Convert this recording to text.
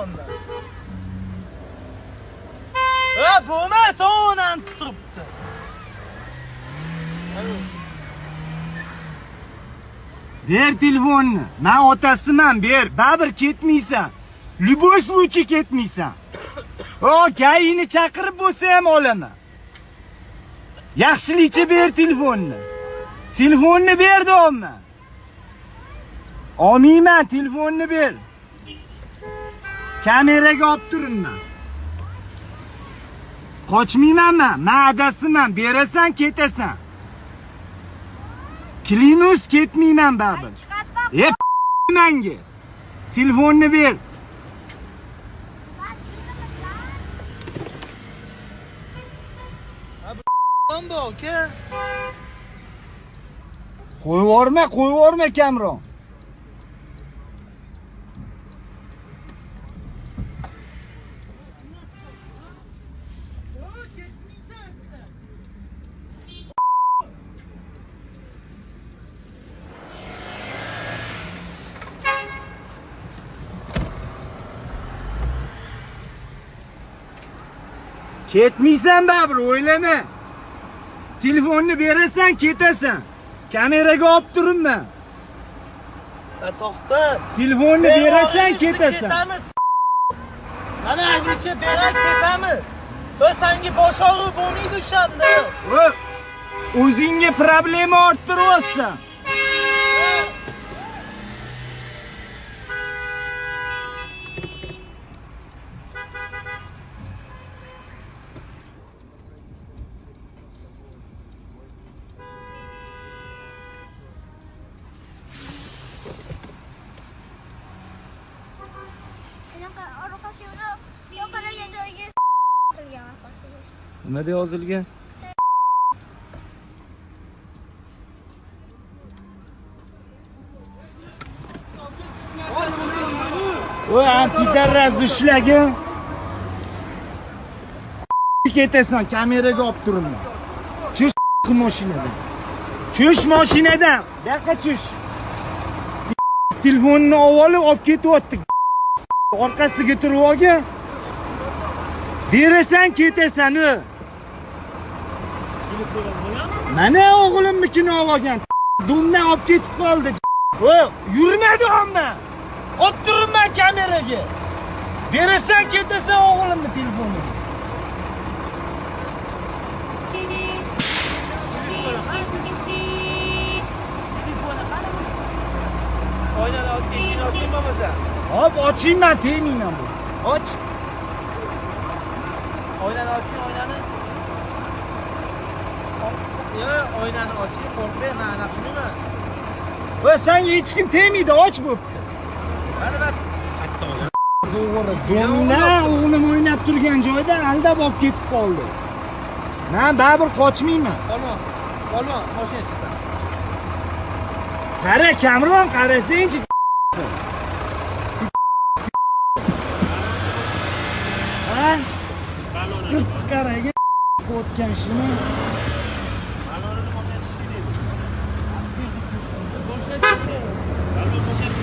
onda. Bo'lmay, so'ndan turibdi. Ber telefonni. Men otasiman, ber. Baribir ketmaysan. Любой случай ketmaysan. Kayini chaqirib bo'lsa ham olaman. Yaxshilikcha ber telefonni. Telefonni ber deyapman. Olmayman, telefonni ber. Kameraga olib turibman. Qochmayman men. Men adasiman, berasan ketasan. Klinus ketmayman baribir. Menga. Telefonni ber. Bomba aka. Qo'yib yuborma Kamron. Ketmaysan baribir, o'ylama. Telefonni berasan, ketasan. Kameraga olib turibman. To'xta. Telefonni berasan, ketasan. Mana anglicha berak ketamiz. Senga bosh og'riq bo'lmaydi o'shanda. O'zingga problema orttiryapsan. Nima deb yozilgan? Antikarraz ushlagin. Ketasan, kameraga olib turibman. Chush mashinadan. Chush mashinadan. Yoqqa chush. Telefonni olib ketyapti. Orqasiga turib olgan. Berasan, ketasan. Mana o'g'limnikini olgan. Dumdan olib ketib qoldi. Yurmadi hamma. Olib turibman kameraga. Berasan, ketasan o'g'limni telefoniga. Oynani oching bo'lmasa. Hop, ochingman, tegmayman bu. Och. Oynani oching, oynani. Oynani oching, qo'rqmay, men anaqa qilmayman. Senga hech kim tegmaydi, och bo'pti. Mana katta oyna. Domla o'g'lim o'ynab turgan joyda aldab olib ketib qoldi. Men baribir qochmayman. Polvon, mashina chiqsin. Qara, Kamron, qarasang-chi. Ha? Skirt qaraga o'tgan shuni. Balonini qo'yib deydi. Boshla chiqdi. Balon qo'yib.